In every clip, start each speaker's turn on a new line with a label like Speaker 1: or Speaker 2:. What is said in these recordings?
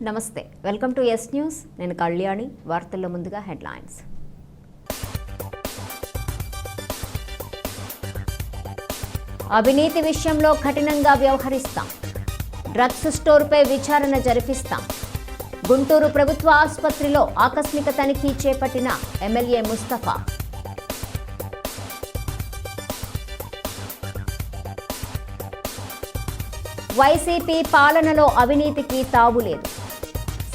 Speaker 1: నమస్తే, welcome to yes news. నేను కళ్యాణి. వార్తల్లో ముందుగా హెడ్లైన్స్. అవినీతి విషయంలో కఠినంగా వ్యవహరిస్తాం. డ్రగ్స్ స్టోర్పై విచారణ జరిపిస్తాం. గుంటూరు ప్రభుత్వ ఆసుపత్రిలో ఆకస్మిక తనిఖీ చేపట్టిన ఎమ్మెల్యే ముస్తఫా. వైసీపీ పాలనలో అవినీతికి తావులేదు.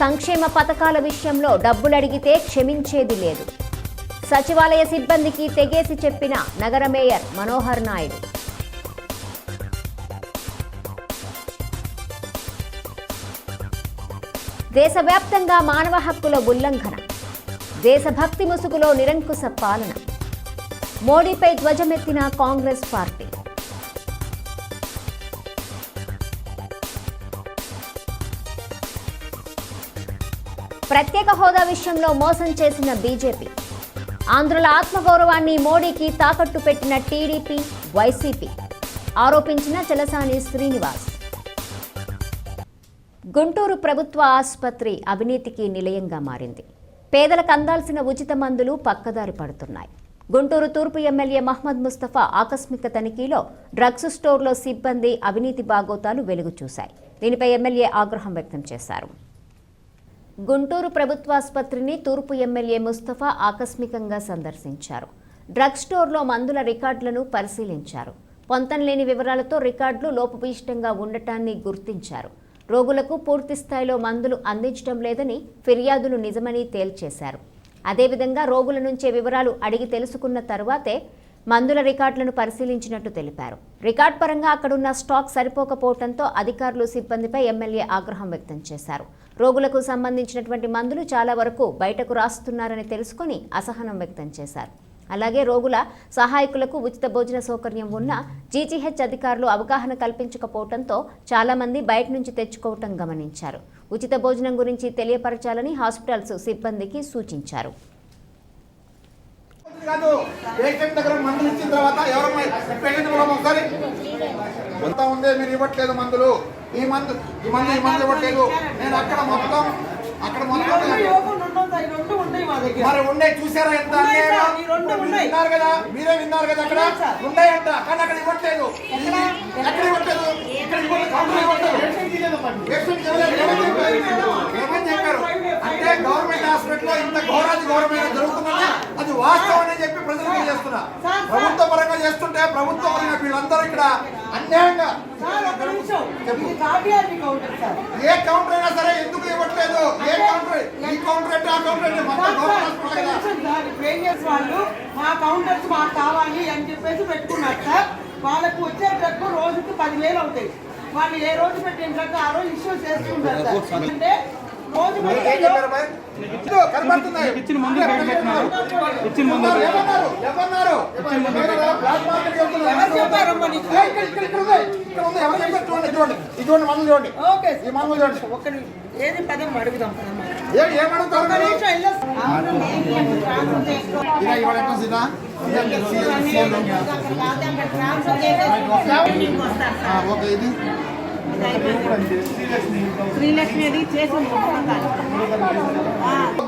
Speaker 1: సంక్షేమ పథకాల విషయంలో డబ్బులడిగితే క్షమించేది లేదు. సచివాలయ సిబ్బందికి తెగేసి చెప్పిన నగర మేయర్ మనోహర్ నాయుడు. దేశవ్యాప్తంగా మానవ హక్కుల ఉల్లంఘన. దేశభక్తి ముసుగులో నిరంకుశ పాలన. మోడీపై ధ్వజమెత్తిన కాంగ్రెస్ పార్టీ. ప్రత్యేక హోదా విషయంలో మోసం చేసిన బీజేపీ. ఆంధ్రుల ఆత్మగౌరవాన్ని మోడీకి తాకట్టు పెట్టిన టీడీపీ, వైసీపీ ఆరోపించిన చలసాని శ్రీనివాస్. గుంటూరు ప్రభుత్వ ఆసుపత్రి అవినీతికి నిలయంగా మారింది. పేదలకు అందాల్సిన ఉచిత మందులు పక్కదారి పడుతున్నాయి. గుంటూరు తూర్పు ఎమ్మెల్యే మహ్మద్ ముస్తఫా ఆకస్మిక తనిఖీలో డ్రగ్స్ స్టోర్లో సిబ్బంది అవినీతి బాగోతాలు వెలుగు చూశాయి. దీనిపై ఎమ్మెల్యే ఆగ్రహం వ్యక్తం చేశారు. గుంటూరు ప్రభుత్వాసుపత్రిని తూర్పు ఎమ్మెల్యే ముస్తఫా ఆకస్మికంగా సందర్శించారు. డ్రగ్ స్టోర్లో మందుల రికార్డులను పరిశీలించారు. పొంతనలేని వివరాలతో రికార్డులు లోపభూయిష్టంగా ఉండటాన్ని గుర్తించారు. రోగులకు పూర్తి స్థాయిలో మందులు అందించడం లేదని ఫిర్యాదులు నిజమని తేల్చేశారు. అదేవిధంగా రోగుల నుంచే వివరాలు అడిగి తెలుసుకున్న తరువాతే మందుల రికార్డులను పరిశీలించినట్టు తెలిపారు. రికార్డ్ పరంగా అక్కడున్న స్టాక్ సరిపోకపోవడంతో అధికారులు, సిబ్బందిపై ఎమ్మెల్యే ఆగ్రహం వ్యక్తం చేశారు. రోగులకు సంబంధించినటువంటి మందులు చాలా వరకు బయటకు రాస్తున్నారని తెలుసుకుని అసహనం వ్యక్తం చేశారు. అలాగే రోగుల సహాయకులకు ఉచిత భోజన సౌకర్యం ఉన్న జీజీహెచ్ అధికారులు అవగాహన కల్పించకపోవడంతో చాలా మంది బయట నుంచి తెచ్చుకోవటం గమనించారు. ఉచిత భోజనం గురించి తెలియపరచాలని హాస్పిటల్స్ సిబ్బందికి సూచించారు.
Speaker 2: మీరు ఇవ్వట్లేదు మందులు, ఈ మందు ఇవ్వట్లేదు. నేను అక్కడ మొత్తం మరి ఉండే చూసారా? ఎంత విన్నారు కదా, మీరే విన్నారు కదా. అక్కడ ఉన్నాయంట కానీ అక్కడ ఇవ్వట్లేదు. ఎక్కడ ఇవ్వట్లేదు? ఇక్కడ ఏమని చెప్పారు అంటే గవర్నమెంట్ హాస్పిటల్లో ఇంత ఘోరమైన జరుగుతుందని అది వాస్తవం అని చెప్పి ప్రజలకు చేస్తున్నా. ప్రభుత్వ పరంగా చేస్తుంటే ప్రభుత్వ పరంగా వీళ్ళందరూ ఇక్కడ అన్యాయంగా ఏ కౌంటర్ అయినా సరే ఎందుకు ఇవ్వట్లేదు? ఏ కౌంటర్, ఈ కౌంటర్ అంటే ఆ కౌంటర్
Speaker 3: వాళ్ళు మా కౌంటర్స్ మాకు కావాలి అని చెప్పేసి పెట్టుకున్నారు సార్. వాళ్ళకు వచ్చే డ్రగ్ రోజుకి 10,000 అవుతాయి. వాళ్ళు ఏ రోజు పెట్టిన డ్రగ్ ఆ రోజు ఇష్యూ చేసుకుంటారు సార్. అంటే రోజు ఏది పదం అడుగుదాం.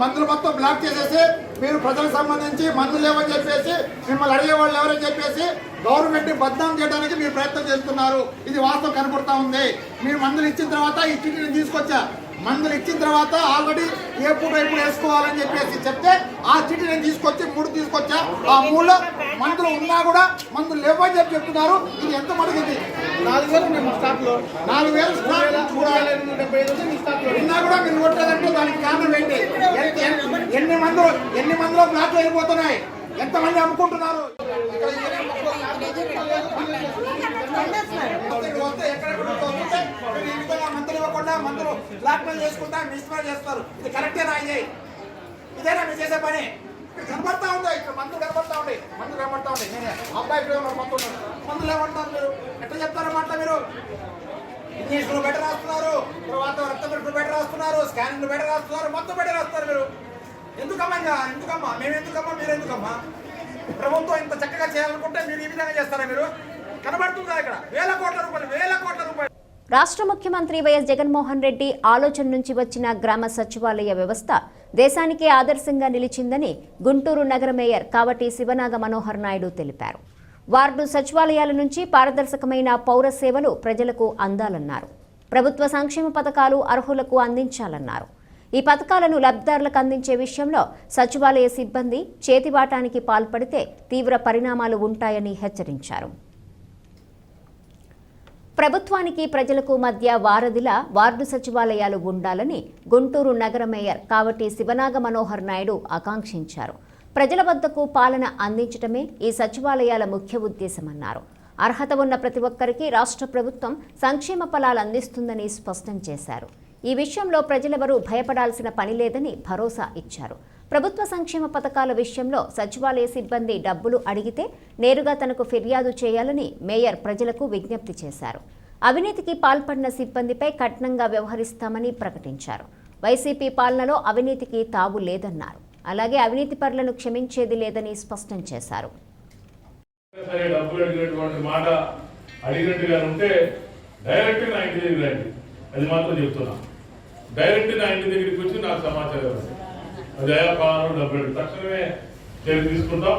Speaker 2: మందులు మొత్తం బ్లాక్ చేసేసి మీరు ప్రజలకు సంబంధించి మందులు లేవని చెప్పేసి మిమ్మల్ని అడిగే వాళ్ళు ఎవరని చెప్పేసి గవర్నమెంట్ బద్నాం చేయడానికి మీరు ప్రయత్నం చేస్తున్నారు. ఇది వాస్తవం కనపడతా ఉంది. మీరు మందులు ఇచ్చిన తర్వాత ఈ చిట్టిని తీసుకొచ్చా. మందులు ఇచ్చిన తర్వాత ఆల్రెడీ ఎప్పుడు వేసుకోవాలని చెప్పేసి చెప్తే ఆ చిట్టి నేను తీసుకొచ్చి 3 తీసుకొచ్చా. ఆ 3లో మందులు ఉన్నా కూడా మందులు లేవని చెప్పి చెప్తున్నారు. ఇది ఎంత మడుగుంది? 4,000 స్టాక్లో 4,000 స్టాక్ ఉన్నా కూడా మీరు కొట్టలేదంటే దానికి కారణం ఏంటి? ఎన్ని మందులో బ్లాక్ వెళ్ళిపోతున్నాయి? ఎంతమంది అమ్ముకుంటున్నారు? మందులు ఇవ్వకుండా మందులు బ్లాక్ మెయిల్ చేసుకుంటా మిస్మెయిల్ చేస్తారు. ఇది కరెక్టేనా? ఇదేనా మీరు చేసే పని? ఇక్కడ కనబడతా ఉంది. ఇక్కడ మందులు కనబడతా ఉండే నేనే అబ్బాయి మందులు ఏమంటారు మీరు? ఎట్లా చెప్తారన్నమాట మీరు? ఇంజక్షన్లు బెటర్ రాస్తున్నారు, తర్వాత రక్త పరీక్షలు బెటర్ రాస్తున్నారు, స్కానింగ్లు బెటర్ రాస్తున్నారు, మొత్తం బెటర్ రాస్తున్నారు. మీరు ఎందుకమ్మా మేము ఎందుకమ్మా మీరు ఎందుకమ్మా? ప్రభుత్వం ఇంత చక్కగా చేయాలనుకుంటే మీరు ఈ విధంగా చేస్తారా? మీరు కనబడుతుందా? ఇక్కడ వేల కోట్ల రూపాయలు
Speaker 1: రాష్ట్ర ముఖ్యమంత్రి వైఎస్ జగన్మోహన్ రెడ్డి ఆలోచన నుంచి వచ్చిన గ్రామ సచివాలయ వ్యవస్థ దేశానికే ఆదర్శంగా నిలిచిందని గుంటూరు నగర మేయర్ కావటి శివనాగ మనోహర్ నాయుడు తెలిపారు. వార్డు సచివాలయాల నుంచి పారదర్శకమైన పౌర సేవలు ప్రజలకు అందాలన్నారు. ప్రభుత్వ సంక్షేమ పథకాలు అర్హులకు అందించాలన్నారు. ఈ పథకాలను లబ్ధిదారులకు అందించే విషయంలో సచివాలయ సిబ్బంది చేతివాటానికి పాల్పడితే తీవ్ర పరిణామాలు ఉంటాయని హెచ్చరించారు. ప్రభుత్వానికి ప్రజలకు మధ్య వారధిలా వార్డు సచివాలయాలు ఉండాలని గుంటూరు నగర మేయర్ కావటి శివనాగ మనోహర్ నాయుడు ఆకాంక్షించారు. ప్రజల వద్దకు పాలన అందించడమే ఈ సచివాలయాల ముఖ్య ఉద్దేశమన్నారు. అర్హత ఉన్న ప్రతి ఒక్కరికి రాష్ట్ర ప్రభుత్వం సంక్షేమ ఫలాలు అందిస్తుందని స్పష్టం చేశారు. ఈ విషయంలో ప్రజలెవరూ భయపడాల్సిన పని లేదని భరోసా ఇచ్చారు. ప్రభుత్వ సంక్షేమ పథకాల విషయంలో సచివాలయ సిబ్బంది డబ్బులు అడిగితే నేరుగా తనకు ఫిర్యాదు చేయాలని మేయర్ ప్రజలకు విజ్ఞప్తి చేశారు. అవినీతికి పాల్పడిన సిబ్బందిపై కఠినంగా వ్యవహరిస్తామని ప్రకటించారు. వైసీపీ పాలనలో అవినీతికి తావు లేదన్నారు. అలాగే అవినీతి పరులను క్షమించేది లేదని స్పష్టం చేశారు.
Speaker 4: తక్షణమే చర్య తీసుకుంటాం.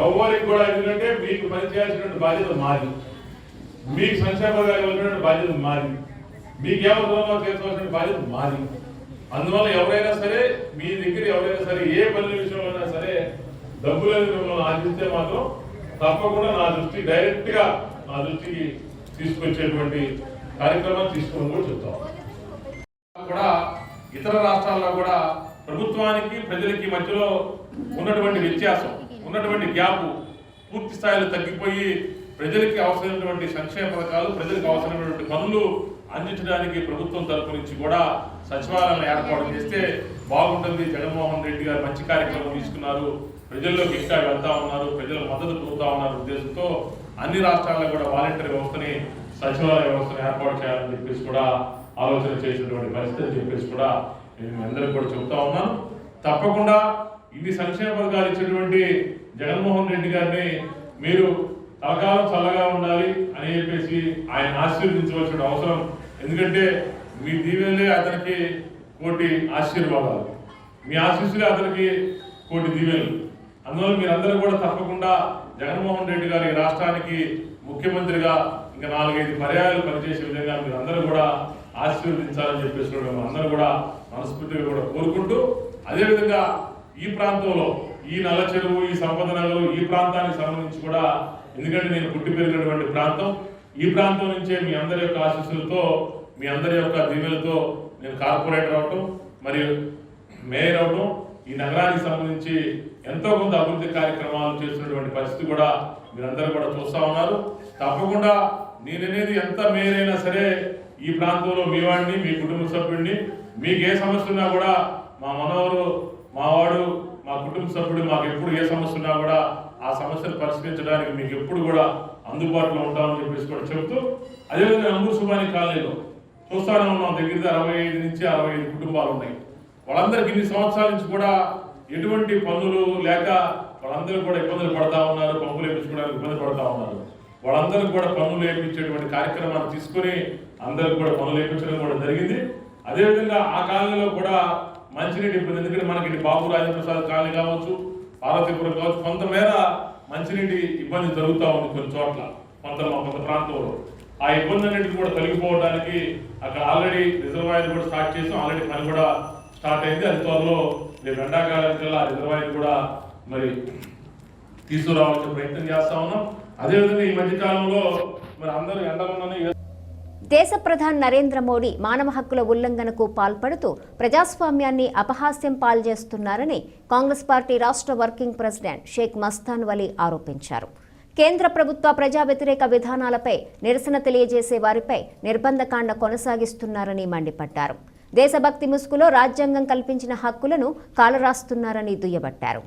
Speaker 4: ఎవరికి కూడా ఎందుకంటే మీకు పని చేయాల్సిన బాధ్యత మాది, మీకు సంక్షేమంగా ఇవ్వాల్సిన బాధ్యత మాది, మీకు ఏమవుతుందో చేసుకోవాల్సిన బాధ్యత మాది. అందువల్ల ఎవరైనా సరే మీ దగ్గర ఎవరైనా సరే ఏ పనుల విషయంలో సరే డబ్బులు మిమ్మల్ని ఆశిస్తే మాత్రం తప్పకుండా నా దృష్టికి తీసుకొచ్చేటువంటి కార్యక్రమాలు తీసుకోవడం కూడా చెప్తాం. కూడా ఇతర రాష్ట్రాల్లో కూడా ప్రభుత్వానికి ప్రజలకి మధ్యలో ఉన్నటువంటి వ్యత్యాసం, ఉన్నటువంటి గ్యాప్ పూర్తి స్థాయిలో తగ్గిపోయి ప్రజలకి అవసరమైనటువంటి సంక్షేమ పథకాలు, ప్రజలకు అవసరమైనటువంటి పనులు అందించడానికి ప్రభుత్వం తరపు నుంచి కూడా సచివాలయాలను ఏర్పాటు చేస్తే బాగుంటుంది. జగన్మోహన్ రెడ్డి గారు మంచి కార్యక్రమం తీసుకున్నారు, ప్రజల్లోకి ఇంకా వెళ్తా ఉన్నారు, ప్రజల మద్దతు పొందుతా ఉన్నారు ఉద్దేశంతో అన్ని రాష్ట్రాల్లో కూడా వాలంటీర్ వ్యవస్థని, సచివాలయ వ్యవస్థను ఏర్పాటు చేయాలని చెప్పేసి కూడా ఆలోచన చేసినటువంటి పరిస్థితి అని చెప్పేసి కూడా నేను అందరికీ కూడా చెప్తా ఉన్నాను. తప్పకుండా ఇన్ని సంక్షేమ పథకాలు ఇచ్చినటువంటి జగన్మోహన్ రెడ్డి గారిని మీరు కలకాలం చల్లగా ఉండాలి అని చెప్పేసి ఆయన ఆశీర్వదించవలసిన అవసరం. ఎందుకంటే మీ దీవెనలే అతనికి కోటి ఆశీర్వాదాలు, మీ ఆశీస్సులే అతనికి కోటి దీవెనలు. అందువల్ల మీరందరూ కూడా తప్పకుండా జగన్మోహన్ రెడ్డి గారి రాష్ట్రానికి ముఖ్యమంత్రిగా ఇంకా 4-5 పర్యాయాలు పనిచేసే విధంగా మీరందరూ కూడా ఆశీర్వదించాలని చెప్పేసి మేము అందరూ కూడా మనస్ఫూర్తిగా కూడా కోరుకుంటూ, అదేవిధంగా ఈ ప్రాంతంలో ఈ నల్ల చెరువు, ఈ సంపద నగరు, ఈ ప్రాంతానికి సంబంధించి కూడా, ఎందుకంటే నేను పుట్టి పెరిగినటువంటి ప్రాంతం, ఈ ప్రాంతం నుంచే మీ అందరి యొక్క ఆశీస్సులతో, మీ అందరి యొక్క దీవెలతో నేను కార్పొరేటర్ అవటం మరియు మేయర్ అవటం, ఈ నగరానికి సంబంధించి ఎంతో కొంత అభివృద్ధి కార్యక్రమాలు చేస్తున్నటువంటి పరిస్థితి కూడా మీరందరూ కూడా చూస్తూ ఉన్నారు. తప్పకుండా నేననేది ఎంత మేయర్ అయినా సరే ఈ ప్రాంతంలో మీ వాడిని, మీ కుటుంబ సభ్యుడిని, మీకు ఏ సమస్య ఉన్నా కూడా మా మనవరు, మా వాడు, మా కుటుంబ సభ్యుడు, మాకు ఎప్పుడు ఏ సమస్య ఉన్నా కూడా ఆ సమస్యను పరిష్కరించడానికి మీకు ఎప్పుడు కూడా అందుబాటులో ఉంటామని చెప్పేసి కూడా చెబుతూ, అదేవిధంగా అంబూర్ సుబాని కాలనీలో చూస్తానే ఉన్నాం, దగ్గర 65 నుంచి 65 కుటుంబాలు ఉన్నాయి. వాళ్ళందరికీ ఇన్ని సంవత్సరాల నుంచి కూడా ఎటువంటి పనులు లేక వాళ్ళందరూ కూడా ఇబ్బందులు పడతా ఉన్నారు, పంపులు వేయించుకోవడానికి ఇబ్బంది పడతా ఉన్నారు. వాళ్ళందరూ కూడా పనులు వేయించేటువంటి కార్యక్రమాన్ని తీసుకొని అందరికి కూడా పనులు వేయించడం కూడా జరిగింది. అదేవిధంగా ఆ కాలనీలో కూడా మంచినీటి ఇబ్బంది, ఎందుకంటే మనకి బాబు రాజప్రసాద్ కాలనీ కావచ్చు, పార్వతీపురం కావచ్చు, కొంతమేర మంచినీటి ఇబ్బంది జరుగుతూ ఉంది కొన్ని చోట్ల, కొంత ప్రాంతంలో. ఆ ఇబ్బంది అన్నింటికి కూడా తొలగిపోవడానికి అక్కడ ఆల్రెడీ రిజర్వాయర్ కూడా స్టార్ట్ చేసాం, ఆల్రెడీ పని కూడా స్టార్ట్ అయింది. అది త్వరలో రేపు ఎండాకాలంకల్లా రిజర్వాయర్ కూడా మరి తీసుకురావాల్సిన ప్రయత్నం చేస్తా ఉన్నాం. అదేవిధంగా ఈ మధ్య కాలంలో మరి అందరూ ఎండలోనే
Speaker 1: దేశ ప్రధాని నరేంద్ర మోడీ మానవ హక్కుల ఉల్లంఘనకు పాల్పడుతూ ప్రజాస్వామ్యాన్ని అపహాస్యం పాల్చేస్తున్నారని కాంగ్రెస్ పార్టీ రాష్ట్ర వర్కింగ్ ప్రెసిడెంట్ షేక్ మస్తాన్ వలీ ఆరోపించారు. కేంద్ర ప్రభుత్వ ప్రజా వ్యతిరేక విధానాలపై నిరసన తెలియజేసే వారిపై నిర్బంధకాండ కొనసాగిస్తున్నారని మండిపడ్డారు. దేశభక్తి ముసుగులో రాజ్యాంగం కల్పించిన హక్కులను కాలరాస్తున్నారని దుయ్యబట్టారు.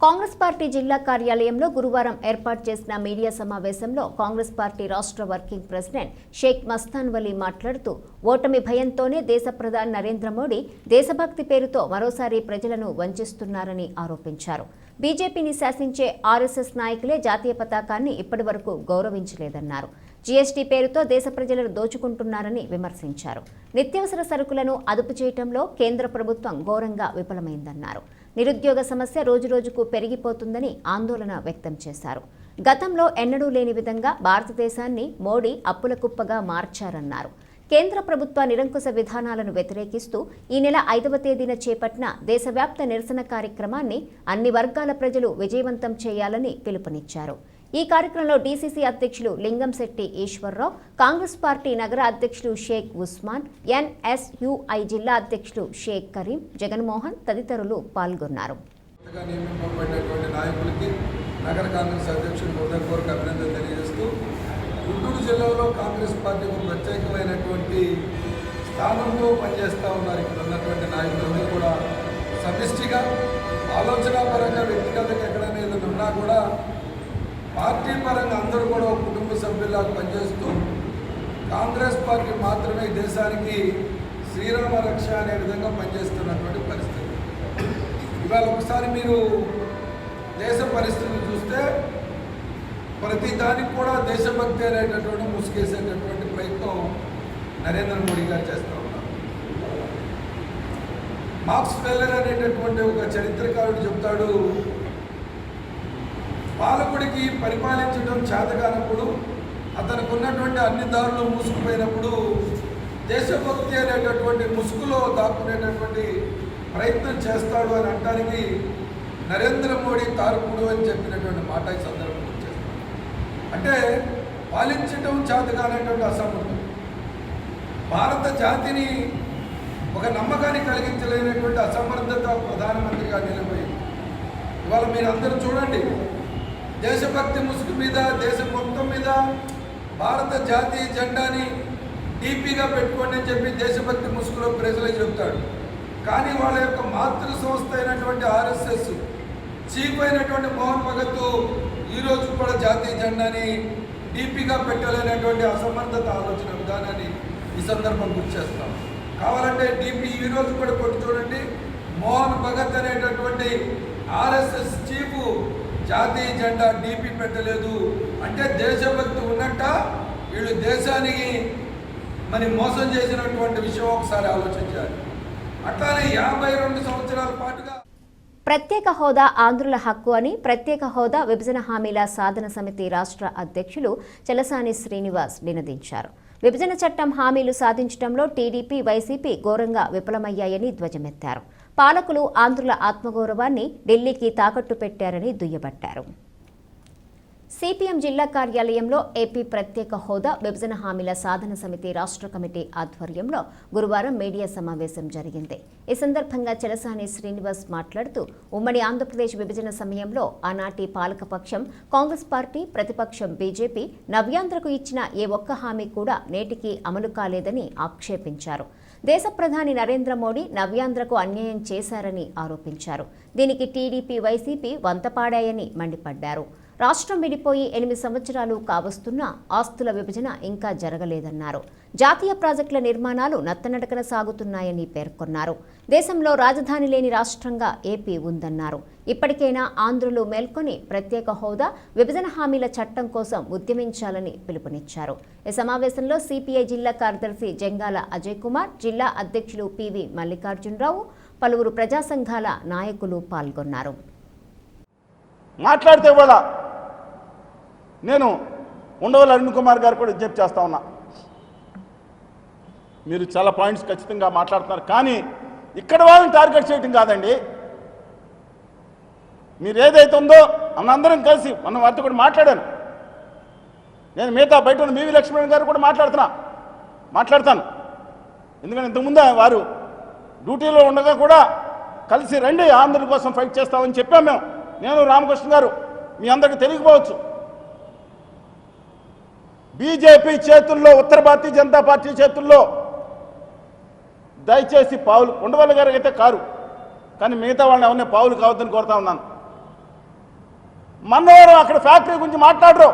Speaker 1: కాంగ్రెస్ పార్టీ జిల్లా కార్యాలయంలో గురువారం ఏర్పాటు చేసిన మీడియా సమావేశంలో కాంగ్రెస్ పార్టీ రాష్ట్ర వర్కింగ్ ప్రెసిడెంట్ షేక్ మస్తాన్ వలీ మాట్లాడుతూ, ఓటమి భయంతోనే దేశ ప్రధాని నరేంద్ర మోడీ దేశభక్తి పేరుతో మరోసారి ప్రజలను వంచిస్తున్నారని ఆరోపించారు. బీజేపీని శాసించే ఆర్ఎస్ఎస్ నాయకులే జాతీయ పతాకాన్ని ఇప్పటి వరకు గౌరవించలేదన్నారు. జీఎస్టీ పేరుతో దేశ ప్రజలను దోచుకుంటున్నారని విమర్శించారు. నిత్యావసర సరుకులను అదుపు చేయడంలో కేంద్ర ప్రభుత్వం ఘోరంగా విఫలమైందన్నారు. నిరుద్యోగ సమస్య రోజురోజుకు పెరిగిపోతుందని ఆందోళన వ్యక్తం చేశారు. గతంలో ఎన్నడూ లేని విధంగా భారతదేశాన్ని మోడీ అప్పుల కుప్పగా మార్చారన్నారు. కేంద్ర ప్రభుత్వ నిరంకుశ విధానాలను వ్యతిరేకిస్తూ ఈ నెల 5వ తేదీన చేపట్టిన దేశవ్యాప్త నిరసన కార్యక్రమాన్ని అన్ని వర్గాల ప్రజలు విజయవంతం చేయాలని పిలుపునిచ్చారు. ఈ కార్యక్రమంలో డీసీసీ అధ్యక్షులు లింగంశెట్టి ఈశ్వర్రావు, కాంగ్రెస్ పార్టీ నగర అధ్యక్షులు షేక్ ఉస్మాన్, ఎన్ఎస్యుఐ జిల్లా అధ్యక్షులు షేక్ కరీం, జగన్మోహన్ తదితరులు పాల్గొన్నారు.
Speaker 5: నగర కాంగ్రెస్ అధ్యక్షుడు హృదయపూర్వక అభినందన తెలియజేస్తూ గుంటూరు జిల్లాలో కాంగ్రెస్ పార్టీ ఒక ప్రత్యేకమైనటువంటి స్థానంలో పనిచేస్తూ ఉన్నారు. ఇక్కడ ఉన్నటువంటి నాయకులందరూ కూడా సమిష్టిగా ఆలోచనాపరంగా వ్యక్తిగతంగా ఎక్కడైనా ఏదైనా ఉన్నా కూడా పార్టీ పరంగా అందరూ కూడా ఒక కుటుంబ సభ్యుల్లాగా పనిచేస్తూ కాంగ్రెస్ పార్టీ మాత్రమే దేశానికి శ్రీరామ రక్ష అనే విధంగా పనిచేస్తున్నటువంటి పరిస్థితి. ఇవాళ ఒకసారి మీరు దేశ పరిస్థితులు చూస్తే ప్రతి దానికి కూడా దేశభక్తి అనేటటువంటి ముసుగేసేటటువంటి ప్రయత్నం నరేంద్ర మోడీ గారు చేస్తూ ఉన్నారు. మార్క్స్ వెల్లర్ అనేటటువంటి ఒక చరిత్రకారుడు చెప్తాడు, పాలకుడికి పరిపాలించడం చేతకానప్పుడు, అతనికి ఉన్నటువంటి అన్ని దారులు మూసుకుపోయినప్పుడు దేశభక్తి అనేటటువంటి ముసుగులో దాక్కునేటటువంటి ప్రయత్నం చేస్తాడు అని అనడానికి నరేంద్ర మోడీ తారకుడు అని చెప్పినటువంటి మాట ఈ సందర్భంలో చేస్తాడు. అంటే పాలించడం చేతకానటువంటి అసమర్థం, భారత జాతిని ఒక నమ్మకాన్ని కలిగించలేనటువంటి అసమర్థత ప్రధానమంత్రిగా నిలబోయింది. ఇవాళ మీరు అందరూ చూడండి, దేశభక్తి ముసుగు మీద దేశం మొత్తం మీద భారత జాతీయ జెండాని డీపీగా పెట్టుకోండి అని చెప్పి దేశభక్తి ముసుగులో ప్రజలకు చెప్తాడు. కానీ వాళ్ళ యొక్క మాతృ సంస్థ అయినటువంటి ఆర్ఎస్ఎస్ చీఫ్ అయినటువంటి మోహన్ భగత్ ఈరోజు కూడా జాతీయ జెండాని డీపీగా పెట్టలేనటువంటి అసమర్థత ఆలోచన విధానాన్ని ఈ సందర్భం గుర్తు చేస్తాం. కావాలంటే డీపీ ఈరోజు కూడా కొట్టి చూడండి, మోహన్ భగత్ అనేటటువంటి ఆర్ఎస్ఎస్ చీఫ్ జాతీయ జెండా డీపీ పెట్టలేదు అంటే దేశభక్తి ఉన్నట్ట, వీళ్ళు దేశానికి మరి మోసం చేసినటువంటి విషయం ఒకసారి ఆలోచించాలి. అట్లానే 52 సంవత్సరాల పాటుగా
Speaker 1: ప్రత్యేక హోదా ఆంధ్రుల హక్కు అని ప్రత్యేక హోదా విభజన హామీల సాధన సమితి రాష్ట్ర అధ్యక్షులు చలసాని శ్రీనివాస్ నినదించారు. విభజన చట్టం హామీలు సాధించడంలో టీడీపీ, వైసీపీ ఘోరంగా విఫలమయ్యాయని ధ్వజమెత్తారు. పాలకులు ఆంధ్రుల ఆత్మగౌరవాన్ని ఢిల్లీకి తాకట్టు పెట్టారని దుయ్యబట్టారు. సిపిఎం జిల్లా కార్యాలయంలో ఏపీ ప్రత్యేక హోదా విభజన హామీల సాధన సమితి రాష్ట్ర కమిటీ ఆధ్వర్యంలో గురువారం మీడియా సమావేశం జరిగింది. ఈ సందర్భంగా చలసాని శ్రీనివాస్ మాట్లాడుతూ, ఉమ్మడి ఆంధ్రప్రదేశ్ విభజన సమయంలో ఆనాటి పాలకపక్షం కాంగ్రెస్ పార్టీ, ప్రతిపక్షం బీజేపీ నవ్యాంధ్రకు ఇచ్చిన ఏ ఒక్క హామీ కూడా నేటికి అమలు కాలేదని ఆక్షేపించారు. దేశ ప్రధాని నరేంద్ర మోడీ నవ్యాంధ్రకు అన్యాయం చేశారని ఆరోపించారు. దీనికి టీడీపీ, వైసీపీ వంతపాడాయని మండిపడ్డారు. రాష్ట్రం విడిపోయి 8 సంవత్సరాలు కావస్తున్నా ఆస్తుల విభజన ఇంకా జరగలేదన్నారు. జాతీయ ప్రాజెక్టుల నిర్మాణాలు నత్తనడకన సాగుతున్నాయని పేర్కొన్నారు. దేశంలో రాజధాని లేని రాష్ట్రంగా ఏపీ ఉందన్నారు. ఇప్పటికైనా ఆంధ్రులు మేల్కొని ప్రత్యేక హోదా, విభజన హామీల చట్టం కోసం ఉద్యమించాలని పిలుపునిచ్చారు. ఈ సమావేశంలో సిపిఐ జిల్లా కార్యదర్శి జంగాల అజయ్ కుమార్, జిల్లా అధ్యక్షులు పివి మల్లికార్జునరావు, పలువురు ప్రజా సంఘాల నాయకులు పాల్గొన్నారు.
Speaker 6: మాట్లాడితే కూడా నేను ఉండవల్లి అరుణ్ కుమార్ గారు కూడా విజ్ఞప్తి చేస్తా ఉన్నా, మీరు చాలా పాయింట్స్ ఖచ్చితంగా మాట్లాడుతున్నారు, కానీ ఇక్కడ వాళ్ళని టార్గెట్ చేయటం కాదండి. మీరు ఏదైతే ఉందో మనందరం కలిసి మనం వారితో కూడా మాట్లాడాను. నేను మిగతా బయట ఉన్న బివి లక్ష్మణ్ గారు కూడా మాట్లాడతాను. ఎందుకంటే ఇంతకుముందు వారు డ్యూటీలో ఉండగా కూడా కలిసి రండి ఆంధ్రుల కోసం ఫైట్ చేస్తామని చెప్పాం మేము. నేను రామకృష్ణ గారు, మీ అందరికీ తెలియకపోవచ్చు, బీజేపీ చేతుల్లో, ఉత్తర భారతీయ జనతా పార్టీ చేతుల్లో దయచేసి పావులు, ఉండవల్లి గారికి అయితే కారు, కానీ మిగతా వాళ్ళని ఎవరిని పావులు కావద్దని కోరుతా ఉన్నాను. మన్నవరం అక్కడ ఫ్యాక్టరీ గురించి మాట్లాడరు,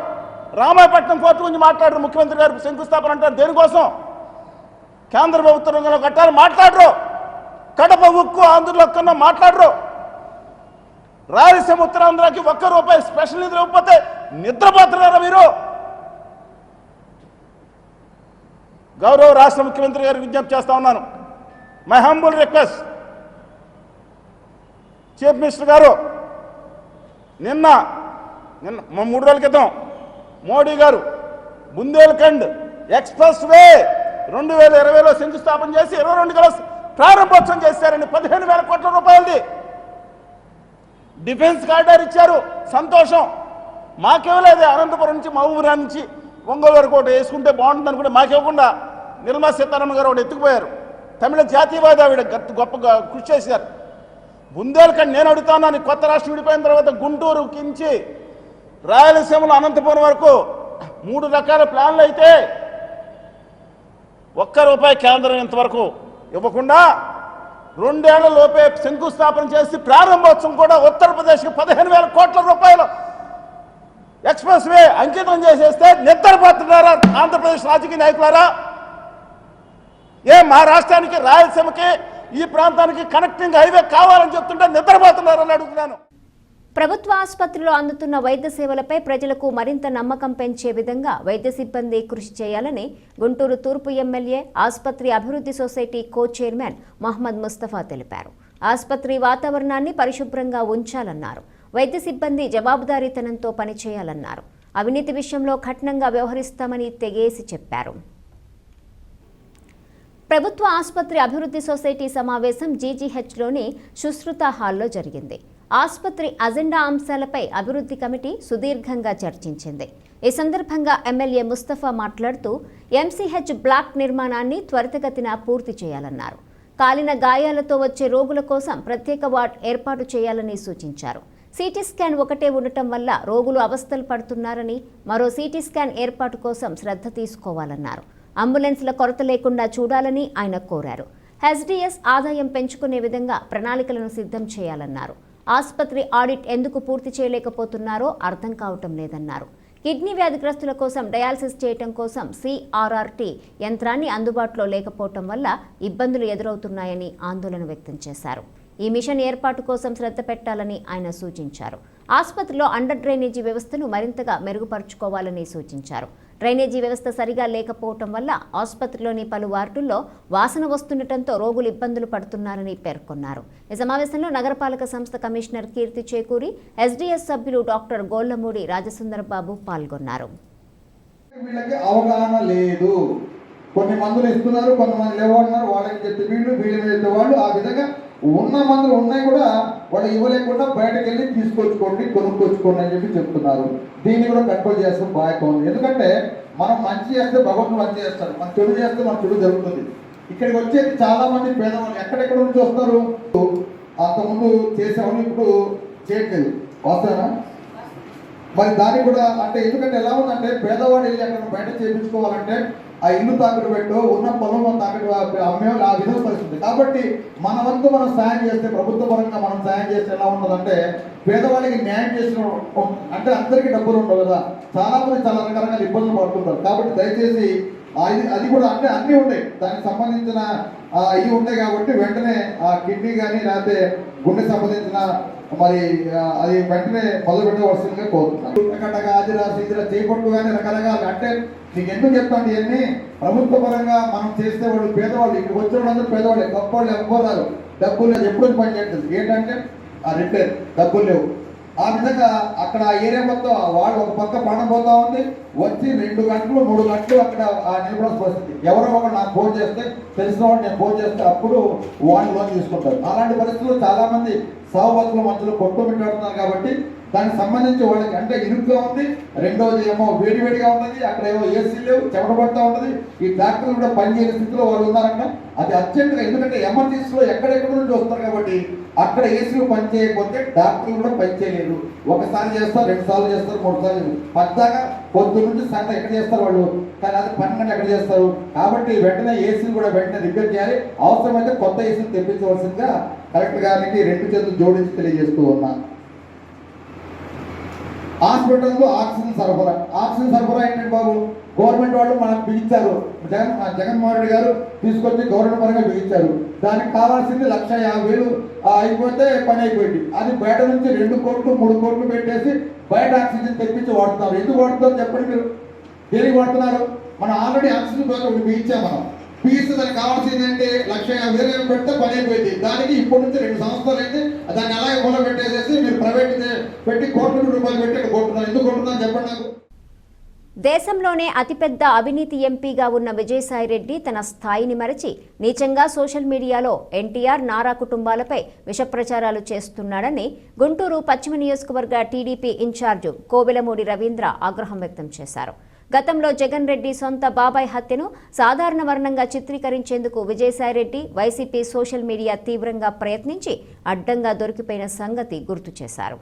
Speaker 6: రామాయపట్నం పోర్టు గురించి మాట్లాడరు, ముఖ్యమంత్రి గారు శంకుస్థాపన అంటారు, దేనికోసం? కేంద్ర ప్రభుత్వ రంగంలో కట్టాలి, మాట్లాడరు. కడప ఉక్కు ఆంధ్రుల కన్నా మాట్లాడరు. రాయలసీమ ఉత్తరాంధ్రకి ₹1 స్పెషల్ నిధులు ఇవ్వకపోతే నిద్రపోతున్నారా మీరు? గౌరవ రాష్ట్ర ముఖ్యమంత్రి గారికి విజ్ఞప్తి చేస్తా ఉన్నాను. My humble request, chief minister గారు, నిన్న 3 రోజుల క్రితం మోడీ గారు బుందేల్ఖండ్ ఎక్స్ప్రెస్ వే 2020లో శంకుస్థాపన చేసి 22 గల ప్రారంభోత్సవం చేశారండి. 15,000 కోట్ల రూపాయలది డిఫెన్స్ కారిడార్ ఇచ్చారు, సంతోషం. మాకేవలేదు, అనంతపురం నుంచి మహబూబ్నగర్ నుంచి ఒంగోలు వరకు ఒకటి వేసుకుంటే బాగుంటుంది అనుకుంటే మాకివ్వకుండా నిర్మలా సీతారామన్ గారు ఒకటి ఎత్తుకుపోయారు. తమిళ జాతీయవాది ఆవిడ గొప్పగా కృషి చేశారు. బుందేల్ఖండ్ నేను అడుగుతాను, కొత్త రాష్ట్రం విడిపోయిన తర్వాత గుంటూరు కించి రాయలసీమలో అనంతపురం వరకు 3 రకాల ప్లాన్లు అయితే ₹1 కేంద్రం ఇంతవరకు ఇవ్వకుండా 2 ఏళ్ల లోపే శంకుస్థాపన చేసి ప్రారంభోత్సవం కూడా ఉత్తరప్రదేశ్కి 15,000 కోట్ల రూపాయలు ఎక్స్ప్రెస్ వే అంకితం చేసేస్తే నిద్రపోతున్నారా ఆంధ్రప్రదేశ్ రాజకీయ నాయకులారా? మా రాష్ట్రానికి రాయలసీమకి ఈ ప్రాంతానికి కనెక్టింగ్ హైవే కావాలని చెప్తుంటే నిద్రపోతున్నారని అడుగుతున్నాను.
Speaker 1: ప్రభుత్వ ఆసుపత్రిలో అందుతున్న వైద్య సేవలపై ప్రజలకు మరింత నమ్మకం పెంచే విధంగా వైద్య సిబ్బంది కృషి చేయాలని గుంటూరు తూర్పు ఎమ్మెల్యే ఆసుపత్రి అభివృద్ధి society co chairman Mohammed Mustafa తెలిపారు. ఆసుపత్రి వాతావరణాన్ని పరిశుభ్రంగా ఉంచాలన్నారు. వైద్య సిబ్బంది జవాబుదారీతనంతో పనిచేయాలన్నారు. అవినీతి విషయంలో కఠినంగా వ్యవహరిస్తామని తెగేసి చెప్పారు. ప్రభుత్వ ఆసుపత్రి అభివృద్ధి సొసైటీ సమావేశం జీజీహెచ్లోని సుశ్రుత హాల్లో జరిగింది. ఆసుపత్రి అజెండా అంశాలపై అభివృద్ధి కమిటీ సుదీర్ఘంగా చర్చించింది. ఈ సందర్భంగా ఎమ్మెల్యే ముస్తఫా మాట్లాడుతూ ఎంసీహెచ్ బ్లాక్ నిర్మాణాన్ని త్వరితగతిన పూర్తి చేయాలన్నారు. కాలిన గాయాలతో వచ్చే రోగుల కోసం ప్రత్యేక వార్డ్ ఏర్పాటు చేయాలని సూచించారు. సిటీ స్కాన్ ఒకటే ఉండటం వల్ల రోగులు అవస్థలు పడుతున్నారని, మరో సిటీ స్కాన్ ఏర్పాటు కోసం శ్రద్ధ తీసుకోవాలన్నారు. అంబులెన్స్ల కొరత లేకుండా చూడాలని ఆయన కోరారు. హెచ్డిఎస్ ఆదాయం పెంచుకునే విధంగా ప్రణాళికలను సిద్ధం చేయాలన్నారు. ఆసుపత్రి ఆడిట్ ఎందుకు పూర్తి చేయలేకపోతున్నారో అర్థం కావటం లేదన్నారు. కిడ్నీ వ్యాధిగ్రస్తుల కోసం డయాలసిస్ చేయటం కోసం సిఆర్ఆర్టీ యంత్రాన్ని అందుబాటులో లేకపోవటం వల్ల ఇబ్బందులు ఎదురవుతున్నాయని ఆందోళన వ్యక్తం చేశారు. ఈ మిషన్ ఏర్పాటు కోసం శ్రద్ధ పెట్టాలని ఆయన సూచించారు. ఆసుపత్రిలో అండర్ డ్రైనేజీ వ్యవస్థను మరింతగా మెరుగుపరుచుకోవాలని సూచించారు. డ్రైనేజీ వ్యవస్థ సరిగా లేకపోవటం వల్ల ఆసుపత్రిలోని పలు వార్డుల్లో వాసన వస్తుండటంతో రోగులు ఇబ్బందులు పడుతున్నారని పేర్కొన్నారు. ఈ సమావేశంలో నగరపాలక సంస్థ కమిషనర్ కీర్తి చేకూరి, ఎస్డీఎస్ సభ్యులు డాక్టర్ గోళ్లమూడి రాజసుందర్ బాబు పాల్గొన్నారు.
Speaker 2: వీళ్ళకి అవగాహన లేదు. కొన్ని మందులు ఇస్తున్నారు, కొంతమంది లేవన్నారు, వాళ్ళకి చెప్తే వీళ్ళు చెప్తే వాళ్ళు. ఆ విధంగా ఉన్న మందులు ఉన్నాయి కూడా వాళ్ళు ఇవ్వలేకుండా బయటకు వెళ్ళి తీసుకొచ్చుకోండి, కొనుక్కొచ్చుకోండి అని చెప్పి చెప్తున్నారు. దీన్ని కూడా కంట్రోల్ చేస్తాం బాగా ఉంది. ఎందుకంటే మనం మంచి చేస్తే భగవంతుడు మంచి చేస్తారు, మనం చెడు చేస్తే మన చెడు జరుగుతుంది. ఇక్కడికి వచ్చేది చాలా మంది పేదవాళ్ళు ఎక్కడెక్కడ నుంచి వస్తారు. అంతకుముందు చేసేవాళ్ళు ఇప్పుడు చేయట్లేదు, వస్తారా? మరి దానికి కూడా అంటే ఎందుకంటే ఎలా ఉందంటే పేదవాడు వెళ్ళి అక్కడ బయట చేయించుకోవాలంటే ఆ ఇల్లు తాకట్టు పెట్టో ఉన్న పొలంలో తాకట్టు అమ్మేవాళ్ళు ఆ విధంగా పరిస్థితి. కాబట్టి మన వంతు మనం సాయం చేస్తే, ప్రభుత్వ పరంగా మనం సాయం చేస్తే ఎలా ఉంటుందంటే పేదవాళ్ళకి న్యాయం చేసిన అంటే అందరికీ డబ్బులు ఉండవు కదా, చాలా మంది చాలా రకరకాల ఇబ్బందులు పడుతుంటారు. కాబట్టి దయచేసి అది కూడా అంటే అన్నీ ఉంటాయి, దానికి సంబంధించిన ఇవి ఉంటాయి. కాబట్టి వెంటనే ఆ కిడ్నీ కానీ లేకపోతే గుండె సంబంధించిన మరి అది వెంటనే మొదలు పెట్టవలసిందిగా కోరుతున్నాను. రకరకాల ఆదిరాసి చేపట్టు కానీ రకరకాల అంటే నీకు ఎందుకు చెప్తాను, ఇవన్నీ ప్రభుత్వ పరంగా మనం చేస్తే వాళ్ళు పేదవాళ్ళు ఇక్కడికి వచ్చిన వాళ్ళందరూ పేదవాళ్ళే, గొప్ప వాళ్ళు ఎవ్వరు డబ్బులు ఎప్పుడు పని చేయట్లేదు. ఏంటంటే ఆ రిపేర్ డబ్బులు లేవు. ఆ విధంగా అక్కడ ఏరియా మొత్తం వాళ్ళు ఒక పక్క పండ పోతా ఉంది, వచ్చి 2 గంటలు 3 గంటలు అక్కడ నిలబడాల్సిన పరిస్థితి. ఎవరో ఒకరు నాకు ఫోన్ చేస్తే తెలిసిన వాళ్ళు నేను ఫోన్ చేస్తే అప్పుడు వాళ్ళు లోన్ తీసుకుంటారు. అలాంటి పరిస్థితుల్లో చాలా మంది సహబతుల మధ్యలో కొట్టుమిట్టాడుతున్నారు. కాబట్టి దానికి సంబంధించి వాళ్ళకి అంటే ఇరుగ్గా ఉంది. రెండోది ఏమో వేడివేడిగా ఉన్నది, అక్కడ ఏమో ఏసీ లేవు, చెమట పడుతూ ఉంటుంది. ఈ డాక్టర్లు కూడా పనిచేయని స్థితిలో వాళ్ళు ఉన్నారంట. అది అర్జెంటుగా, ఎందుకంటే ఎమర్జెన్సీలో ఎక్కడెక్కడ నుంచి వస్తారు కాబట్టి అక్కడ ఏసీలు పనిచేయకపోతే డాక్టర్లు కూడా పనిచేయలేరు. ఒకసారి చేస్తారు, 2 సార్లు చేస్తారు, 3 సార్లు చేస్తారు. పద్దాకా పొద్దు నుంచి సాయంత్రం ఎక్కడ చేస్తారు వాళ్ళు, కానీ అది 12 ఎక్కడ చేస్తారు. కాబట్టి వెంటనే ఏసీలు కూడా వెంటనే రిపేర్ చేయాలి. అవసరమైతే కొత్త ఏసీలు తెప్పించవలసిందిగా కలెక్టర్ గారికి 2 చేతులు జోడించి తెలియజేస్తూ ఉన్నా. హాస్పిటల్లో ఆక్సిజన్ సరఫరా ఏంటంటే బాబు, గవర్నమెంట్ వాళ్ళు మనకు బిగించారు. జగన్మోహన్ రెడ్డి గారు తీసుకొచ్చి గవర్నమెంట్ పరంగా బిగించారు. దానికి కావాల్సింది 1,50,000 అయిపోతే పని అయిపోయింది. అది బయట నుంచి 2 కోట్లు 3 కోట్లు పెట్టేసి బయట ఆక్సిజన్ తెప్పించి వాడుతున్నారు. ఎందుకు వాడుతారు చెప్పండి మీరు? దేనికి వాడుతున్నారు? మనం ఆల్రెడీ ఆక్సిజన్ బ్లాక్ ఒకటి బిగించాం. మనం బిగిస్తే దానికి కావాల్సింది ఏంటి? 1,50,000 పెడితే పని అయిపోయింది. దానికి ఇప్పటి నుంచి 2 సంవత్సరాలు అయితే దాన్ని అలాగే మూల పెట్టేసేసి మీరు ప్రైవేట్ పెట్టి కోట్ల రూపాయలు పెట్టి ఇక్కడ కొట్టున్నారు. ఎందుకు కొట్టున్నారు చెప్పండి నాకు.
Speaker 1: దేశంలోనే అతిపెద్ద అవినీతి ఎంపీగా ఉన్న విజయసాయిరెడ్డి తన స్థాయిని మరచి నీచంగా సోషల్ మీడియాలో ఎన్టీఆర్, నారా కుటుంబాలపై విష ప్రచారాలు చేస్తున్నాడని గుంటూరు పశ్చిమ నియోజకవర్గ టీడీపీ ఇన్ఛార్జు కోవెలమూడి రవీంద్ర ఆగ్రహం వ్యక్తం చేశారు. గతంలో జగన్ రెడ్డి సొంత బాబాయ్ హత్యను సాధారణ వర్ణంగా చిత్రీకరించేందుకు విజయసాయిరెడ్డి వైసీపీ సోషల్ మీడియా తీవ్రంగా ప్రయత్నించి అడ్డంగా దొరికిపోయిన సంగతి గుర్తు చేశారు.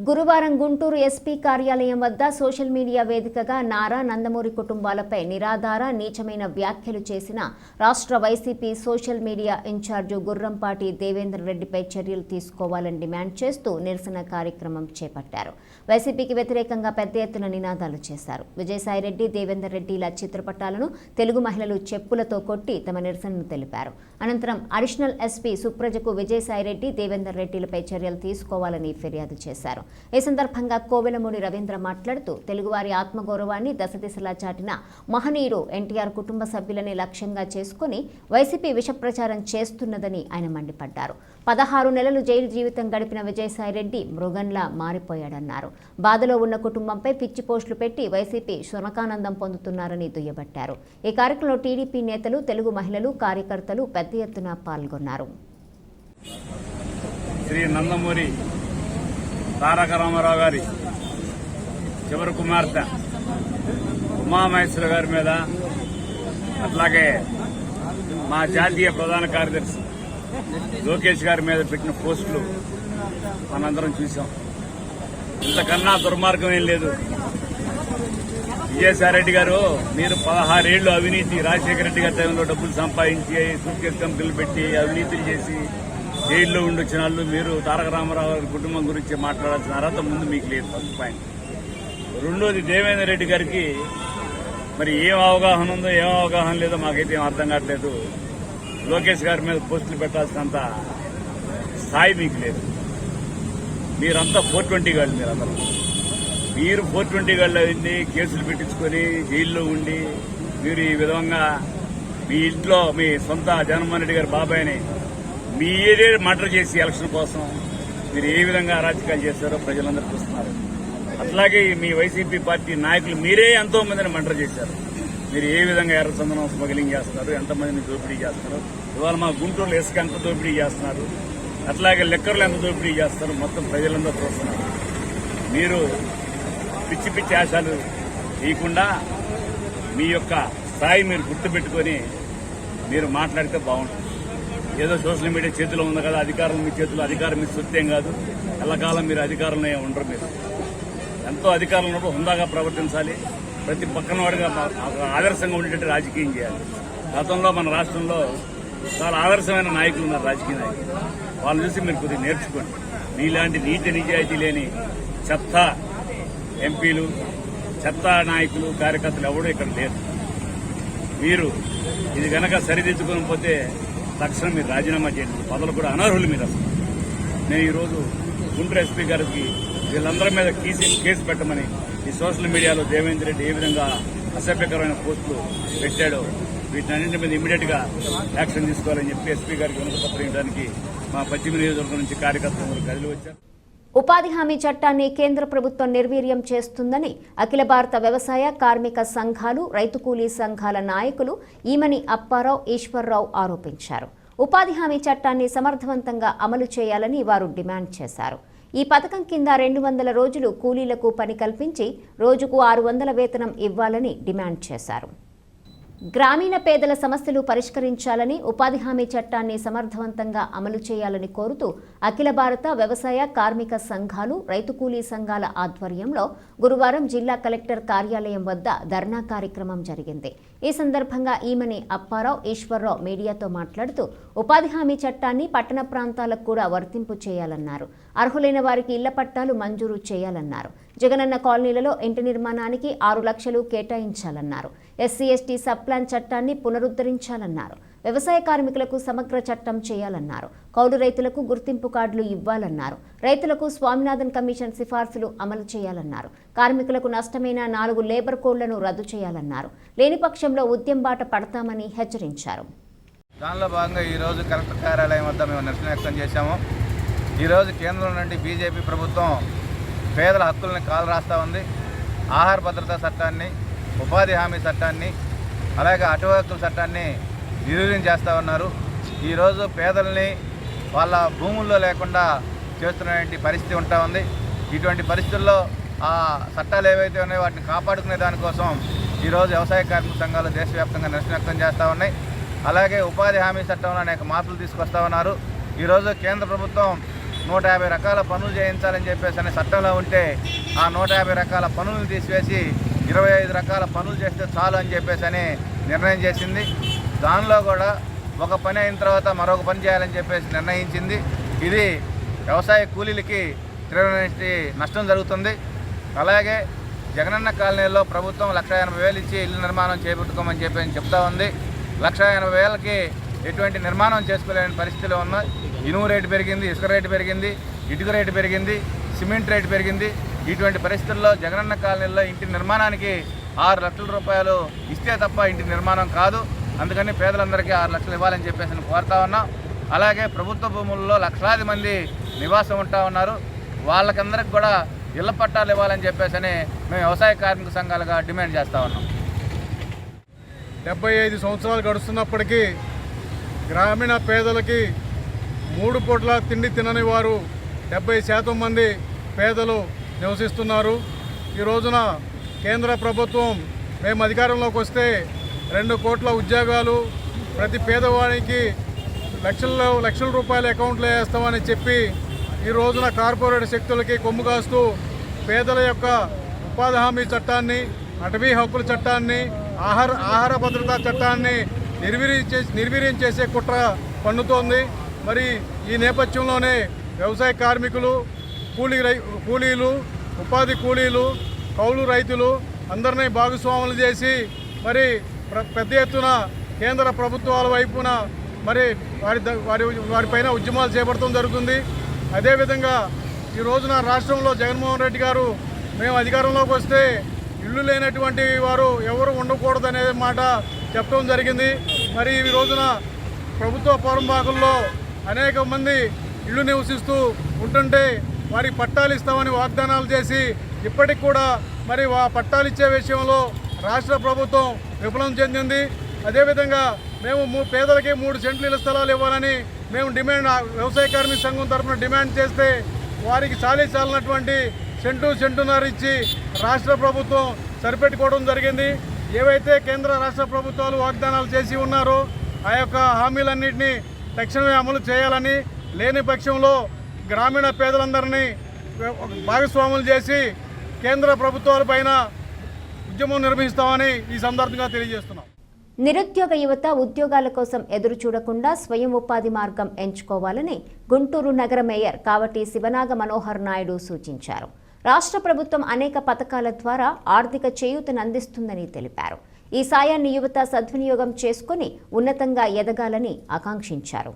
Speaker 1: గురువారం గుంటూరు ఎస్పీ కార్యాలయం వద్ద సోషల్ మీడియా వేదికగా నారా, నందమూరి కుటుంబాలపై నిరాధార నీచమైన వ్యాఖ్యలు చేసిన రాష్ట్ర YCP social media in charge Gurrampati Devender రెడ్డిపై చర్యలు తీసుకోవాలని డిమాండ్ చేస్తూ నిరసన కార్యక్రమం చేపట్టారు. వైసీపీకి వ్యతిరేకంగా పెద్ద ఎత్తున నినాదాలు చేశారు. విజయసాయిరెడ్డి, దేవేందర్ రెడ్డిల చిత్రపటాలను తెలుగు మహిళలు చెప్పులతో కొట్టి తమ నిరసనను తెలిపారు. అనంతరం అడిషనల్ ఎస్పీ సుప్రజకు విజయసాయిరెడ్డి, దేవేందర్ రెడ్డిలపై చర్యలు తీసుకోవాలని ఫిర్యాదు చేశారు. ఈ సందర్భంగా కోవెలమూడి రవీంద్ర మాట్లాడుతూ తెలుగువారి ఆత్మగౌరవాన్ని దశదిశలా చాటిన మహనీయుడు ఎన్టీఆర్ కుటుంబ సభ్యులని లక్ష్యంగా చేసుకుని వైసీపీ విష ప్రచారం చేస్తున్నదని ఆయన మండిపడ్డారు. 16 నెలలు జైలు జీవితం గడిపిన విజయసాయిరెడ్డి మృగంలా మారిపోయాడన్నారు. బాధలో ఉన్న కుటుంబంపై పిచ్చి పోస్టులు పెట్టి వైసీపీ శునకానందం పొందుతున్నారని దుయ్యబట్టారు. ఈ కార్యక్రమంలో టీడీపీ నేతలు, తెలుగు మహిళలు, కార్యకర్తలు పెద్ద ఎత్తున పాల్గొన్నారు.
Speaker 7: శ్రీ నందమూరి తారక రామారావు గారి చివరి కుమార్తె ఉమామహేశ్వర గారి మీద, అట్లాగే మా జాతీయ ప్రధాన కార్యదర్శి లోకేష్ గారి మీద పెట్టిన పోస్టులు మనందరం చూసాం. ఇంతకన్నా దుర్మార్గం ఏం లేదు. విజయసాయిరెడ్డి గారు, మీరు 16 ఏళ్లు అవినీతి, రాజశేఖర రెడ్డి గారి టైంలో డబ్బులు సంపాదించి సూట్ కేసు కంపెనీలు పెట్టి అవినీతులు చేసి జైల్లో ఉండొచ్చిన వాళ్ళు మీరు తారక రామారావు గారి కుటుంబం గురించి మాట్లాడాల్సిన అర్హత ముందు మీకు లేదు. First point. రెండోది, దేవేందర్ రెడ్డి గారికి మరి ఏం అవగాహన ఉందో ఏం అవగాహన లేదో మాకైతే ఏం అర్థం కావట్లేదు. లోకేష్ గారి మీద పోస్టులు పెట్టాల్సినంత స్థాయి మీకు లేదు. మీరంతా 420 గాళ్ళు. మీరు 420 గాళ్ళు అయింది, కేసులు పెట్టించుకొని జైల్లో ఉండి మీరు ఈ విధంగా మీ ఇంట్లో మీ సొంత జగన్మోహన్ రెడ్డి గారి బాబాయ్ని మీరే మర్డర్ చేసి ఎలక్షన్ కోసం మీరు ఏ విధంగా అరాచకాలు చేస్తారో ప్రజలందరూ చూస్తున్నారు. అట్లాగే మీ వైసీపీ పార్టీ నాయకులు మీరే ఎంతో మందిని మర్డర్ చేశారు. మీరు ఏ విధంగా ఎర్రచందనం స్మగ్లింగ్ చేస్తున్నారు, ఎంతమందిని దోపిడీ చేస్తున్నారు. ఇవాళ మా గుంటూరులో ఇసుక ఎంత దోపిడీ చేస్తున్నారు, అట్లాగే లెక్కర్లు ఎంత దోపిడీ చేస్తారు, మొత్తం ప్రజలందరూ చూస్తున్నారు. మీరు పిచ్చి పిచ్చి ఆశాలు చేయకుండా మీ యొక్క స్థాయి మీరు గుర్తుపెట్టుకొని మీరు మాట్లాడితే బాగుంటుంది. ఏదో సోషల్ మీడియా చేతిలో ఉంది కదా, అధికారం మీ చేతిలో, అధికారం మీ సొత్తేం కాదు. ఎల్లకాలం మీరు అధికారంలో ఉండరు. మీరు ఎంతో అధికారం ఉన్నప్పుడు హుందాగా ప్రవర్తించాలి. ప్రతి పక్కన వాడిగా ఆదర్శంగా ఉండేటట్టు రాజకీయం చేయాలి. గతంలో మన రాష్ట్రంలో చాలా ఆదర్శమైన నాయకులు ఉన్నారు, రాజకీయ నాయకులు. వాళ్ళని చూసి మీరు కొద్దిగా నేర్చుకోండి. మీలాంటి నీతి నిజాయితీ లేని చెత్త ఎంపీలు, చెత్త నాయకులు, కార్యకర్తలు ఎవడూ ఇక్కడ లేరు. మీరు ఇది గనక సరిదిద్దుకొని పోతే తక్షణం మీరు రాజీనామా చేయండి. పదవులు కూడా అనర్హులు మీరు. అసలు నేను ఈరోజు గుంటూరు ఎస్పీ గారికి వీళ్ళందరి మీద కేసు పెట్టమని, ఈ సోషల్ మీడియాలో దేవేందర్ రెడ్డి ఏ విధంగా అసభ్యకరమైన పోస్టులు పెట్టాడో వీటన్నింటి మీద ఇమీడియట్ గా యాక్షన్ తీసుకోవాలని చెప్పి ఎస్పీ గారికి వినతిపత్రం ఇవ్వడానికి మా పశ్చిమ నియోజకవర్గం నుంచి కార్యకర్తలు కదిలి వచ్చారు.
Speaker 1: ఉపాధి హామీ చట్టాన్ని కేంద్ర ప్రభుత్వం నిర్వీర్యం చేస్తుందని అఖిల భారత వ్యవసాయ కార్మిక సంఘాలు, రైతు కూలీ సంఘాల నాయకులు ఈమని అప్పారావు, ఈశ్వర్రావు ఆరోపించారు. ఉపాధి హామీ చట్టాన్ని సమర్థవంతంగా అమలు చేయాలని వారు డిమాండ్ చేశారు. ఈ పథకం కింద 200 రోజులు కూలీలకు పని కల్పించి రోజుకు 600 వేతనం ఇవ్వాలని డిమాండ్ చేశారు. గ్రామీణ పేదల సమస్యలు పరిష్కరించాలని, ఉపాధి హామీ చట్టాన్ని సమర్థవంతంగా అమలు చేయాలని కోరుతూ అఖిల భారత వ్యవసాయ కార్మిక సంఘాలు, రైతు కూలీ సంఘాల ఆధ్వర్యంలో గురువారం జిల్లా కలెక్టర్ కార్యాలయం వద్ద ధర్నా కార్యక్రమం జరిగింది. ఈ సందర్భంగా ఈమని అప్పారావు, ఈశ్వర్రావు మీడియాతో మాట్లాడుతూ ఉపాధి హామీ చట్టాన్ని పట్టణ ప్రాంతాలకు కూడా వర్తింపు చేయాలన్నారు. అర్హులైన వారికి ఇళ్ల పట్టాలు మంజూరు చేయాలన్నారు. జగనన్న కాలనీలలో ఇంటి నిర్మాణానికి 6 లక్షలు కేటాయించాలన్నారు. ఎస్సీ ఎస్టీ సబ్ ప్లాన్ చట్టాన్ని పునరుద్ధరించాలన్నారు. వ్యవసాయ కార్మికులకు సమగ్ర చట్టం చేయాలన్నారు. కౌలు రైతులకు గుర్తింపు కార్డులు ఇవ్వాలన్నారు. రైతులకు స్వామినాథన్ కమిషన్ సిఫార్సులు అమలు చేయాలన్నారు. కార్మికులకు నష్టమైన 4 లేబర్ కోడ్లను రద్దు చేయాలన్నారు. లేని పక్షంలో ఉద్యమ బాట పడతామని హెచ్చరించారు.
Speaker 8: దానిలో భాగంగా ఈరోజు కలెక్టర్ కార్యాలయం వద్ద మేము నిరసన వ్యక్తం చేశాము. ఈరోజు కేంద్రం నుండి బీజేపీ ప్రభుత్వం పేదల హక్కులను కాలరాస్తూ ఉంది. ఆహార భద్రతా చట్టాన్ని, ఉపాధి హామీ చట్టాన్ని, అలాగే అటవీ హక్కుల చట్టాన్ని నిర్వీర్యం చేస్తూ ఉన్నారు. ఈరోజు పేదల్ని వాళ్ళ భూముల్లో లేకుండా చేస్తున్నటువంటి పరిస్థితి ఉంటా ఉంది. ఇటువంటి పరిస్థితుల్లో ఆ చట్టాలు ఏవైతే ఉన్నాయో వాటిని కాపాడుకునే దానికోసం ఈరోజు వ్యవసాయ కార్మిక సంఘాలు దేశవ్యాప్తంగా నిరసన వ్యక్తం చేస్తూ ఉన్నాయి. అలాగే ఉపాధి హామీ చట్టంలో అనేక మార్పులు తీసుకొస్తా ఉన్నారు. ఈరోజు కేంద్ర ప్రభుత్వం 150 రకాల పనులు చేయించాలని చెప్పేసి అనే చట్టంలో ఉంటే ఆ 150 రకాల పనులను తీసివేసి 25 రకాల పనులు చేస్తే చాలు అని చెప్పేసి అని నిర్ణయం చేసింది. దానిలో కూడా ఒక పని అయిన తర్వాత మరొక పని చేయాలని చెప్పేసి నిర్ణయించింది. ఇది వ్యవసాయ కూలీలకి తీవ్రమైన నష్టం జరుగుతుంది. అలాగే జగనన్న కాలనీలో ప్రభుత్వం 1,80,000 ఇచ్చి ఇల్లు నిర్మాణం చేపట్టుకోమని చెప్పి చెప్తా ఉంది. 1,80,000కి ఎటువంటి నిర్మాణం చేసుకోలేని పరిస్థితిలో ఉన్నాయి. ఇనుము రేటు పెరిగింది, ఇసుక రేటు పెరిగింది, ఇటుక రేటు పెరిగింది, సిమెంట్ రేటు పెరిగింది. ఇటువంటి పరిస్థితుల్లో జగనన్న కాలనీలో ఇంటి నిర్మాణానికి 6 లక్షల రూపాయలు ఇస్తే తప్ప ఇంటి నిర్మాణం కాదు. అందుకని పేదలందరికీ 6 లక్షలు ఇవ్వాలని చెప్పేసి కోరుతా ఉన్నాం. అలాగే ప్రభుత్వ భూముల్లో లక్షలాది మంది నివాసం ఉంటా ఉన్నారు. వాళ్ళకందరికి కూడా ఇళ్ల పట్టాలు ఇవ్వాలని చెప్పేసి మేము వ్యవసాయ కార్మిక సంఘాలుగా డిమాండ్ చేస్తూ ఉన్నాం.
Speaker 9: 75 సంవత్సరాలు గడుస్తున్నప్పటికీ గ్రామీణ పేదలకి 3 పూట్ల తిండి తినని వారు 70% మంది పేదలు నివసిస్తున్నారు. ఈ రోజున కేంద్ర ప్రభుత్వం మేము అధికారంలోకి వస్తే 2 కోట్ల ఉద్యోగాలు, ప్రతి పేదవాడికి లక్షల రూపాయల అకౌంట్లో వేస్తామని చెప్పి ఈ రోజున కార్పొరేట్ శక్తులకి కొమ్ము కాస్తూ పేదల యొక్క ఉపాధి హామీ చట్టాన్ని, అటవీ హక్కుల చట్టాన్ని, ఆహార భద్రతా చట్టాన్ని నిర్వీర్యం చేసే కుట్ర పన్నుతోంది. మరి ఈ నేపథ్యంలోనే వ్యవసాయ కార్మికులు, కూలీలు, ఉపాధి కూలీలు, కౌలు రైతులు అందరినీ భాగస్వాములు చేసి మరి పెద్ద ఎత్తున కేంద్ర ప్రభుత్వాల వైపున మరి వారిపైన ఉద్యమాలు చేపట్టడం జరుగుతుంది. అదేవిధంగా ఈ రోజున రాష్ట్రంలో జగన్మోహన్ రెడ్డి గారు మేము అధికారంలోకి వస్తే ఇళ్ళు లేనటువంటి వారు ఎవరు ఉండకూడదనే మాట చెప్పడం జరిగింది. మరి ఈ రోజున ప్రభుత్వ పౌరంబాకుల్లో అనేక మంది ఇళ్ళు నివసిస్తూ ఉంటుంటే వారికి పట్టాలు ఇస్తామని వాగ్దానాలు చేసి ఇప్పటికి కూడా మరి పట్టాలు ఇచ్చే విషయంలో రాష్ట్ర ప్రభుత్వం విఫలం చెందింది. అదేవిధంగా మేము పేదలకి 3 సెంట్లు ఇళ్ల స్థలాలు ఇవ్వాలని మేము వ్యవసాయ కార్మిక సంఘం తరఫున డిమాండ్ చేస్తే వారికి చాలినటువంటి సెంటున్నర ఇచ్చి రాష్ట్ర ప్రభుత్వం సరిపెట్టుకోవడం జరిగింది. ఏవైతే కేంద్ర రాష్ట్ర ప్రభుత్వాలు వాగ్దానాలు చేసి ఉన్నారో ఆ యొక్క హామీలన్నింటినీ తక్షణమే అమలు చేయాలని, లేని పక్షంలో గ్రామీణ పేదలందరినీ భాగస్వాములు చేసి కేంద్ర ప్రభుత్వాలపైన ఉద్యమం నిర్వహిస్తామని ఈ సందర్భంగా తెలియజేస్తున్నాం.
Speaker 1: నిరుద్యోగ యువత ఉద్యోగాల కోసం ఎదురు చూడకుండా స్వయం ఉపాధి మార్గం ఎంచుకోవాలని గుంటూరు నగర మేయర్ కావటి శివనాగ మనోహర్ నాయుడు సూచించారు. రాష్ట్ర ప్రభుత్వం అనేక పథకాల ద్వారా ఆర్థిక చేయూతను అందిస్తుందని తెలిపారు. ఈ సాయాన్ని యువత సద్వినియోగం చేసుకుని ఉన్నతంగా ఎదగాలని ఆకాంక్షించారు.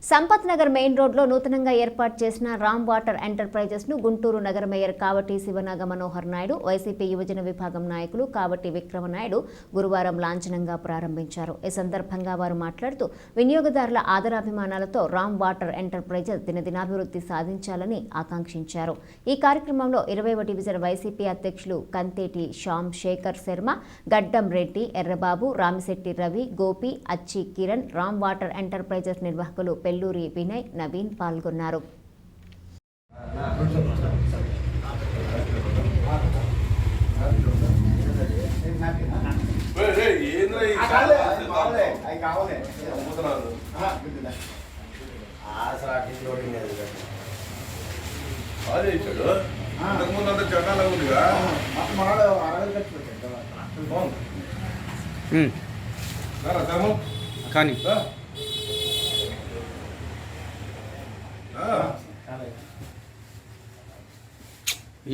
Speaker 1: సంపత్ నగర్ మెయిన్ రోడ్లో నూతనంగా ఏర్పాటు చేసిన రామ్ వాటర్ ఎంటర్ప్రైజెస్ ను గుంటూరు నగర మేయర్ కావటి శివనాగ మనోహర్ నాయుడు, వైసీపీ యువజన విభాగం నాయకులు కావటి విక్రమనాయుడు గురువారం లాంఛనంగా ప్రారంభించారు. ఈ సందర్భంగా వారు మాట్లాడుతూ వినియోగదారుల ఆదరాభిమానాలతో రామ్ వాటర్ ఎంటర్ప్రైజెస్ దినదినాభివృద్ధి సాధించాలని ఆకాంక్షించారు. ఈ కార్యక్రమంలో 20వ డివిజన్ వైసీపీ అధ్యక్షులు కంతేటి శ్యామ్ శేఖర్ శర్మ, గడ్డం రెడ్డి, ఎర్రబాబు, రామిశెట్టి రవి, గోపి, అచ్చి కిరణ్, రామ్ వాటర్ ఎంటర్ప్రైజెస్ నిర్వాహకులు పెల్లూరి వినయ్, నవీన్ పాల్గొన్నారు.
Speaker 10: కానీ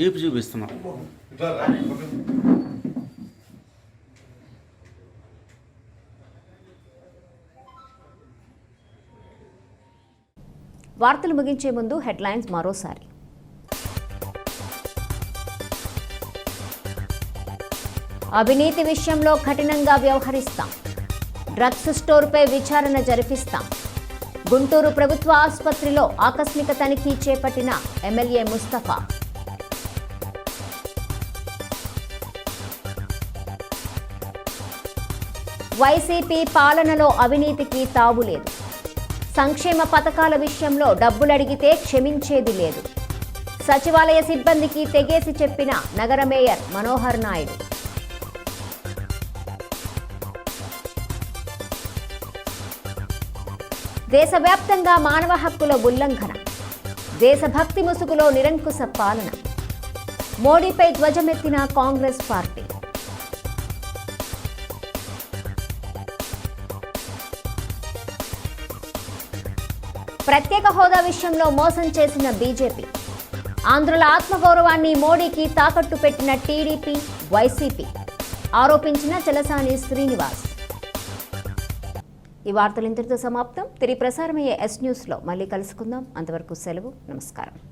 Speaker 10: ఏపు చూపిస్తున్నా
Speaker 1: వార్తలు ముగించే ముందు హెడ్లైన్స్ మరోసారి. అవినీతి విషయంలో కఠినంగా వ్యవహరిస్తాం. డ్రగ్స్ స్టోర్పై విచారణ జరిపిస్తాం. గుంటూరు ప్రభుత్వ ఆసుపత్రిలో ఆకస్మిక తనిఖీ చేపట్టిన ఎమ్మెల్యే ముస్తఫా. వైసీపీ పాలనలో అవినీతికి తావులేదు. సంక్షేమ పథకాల విషయంలో డబ్బులడిగితే క్షమించేది లేదు. సచివాలయ సిబ్బందికి తెగేసి చెప్పిన నగర మేయర్ మనోహర్ నాయుడు. దేశవ్యాప్తంగా మానవ హక్కుల ఉల్లంఘన. దేశభక్తి ముసుగులో నిరంకుశ పాలన. మోడీపై ధ్వజమెత్తిన కాంగ్రెస్ పార్టీ. ప్రత్యేక హోదా విషయంలో మోసం చేసిన బీజేపీ. ఆంధ్రుల ఆత్మగౌరవాన్ని మోడీకి తాకట్టు పెట్టిన టీడీపీ, వైసీపీ ఆరోపించిన చలసాని శ్రీనివాస్. ఈ వార్తలు ఇంతటితో సమాప్తం. తిరిగి ప్రసారమయ్యే ఎస్ న్యూస్లో మళ్ళీ కలుసుకుందాం. అంతవరకు సెలవు. నమస్కారం.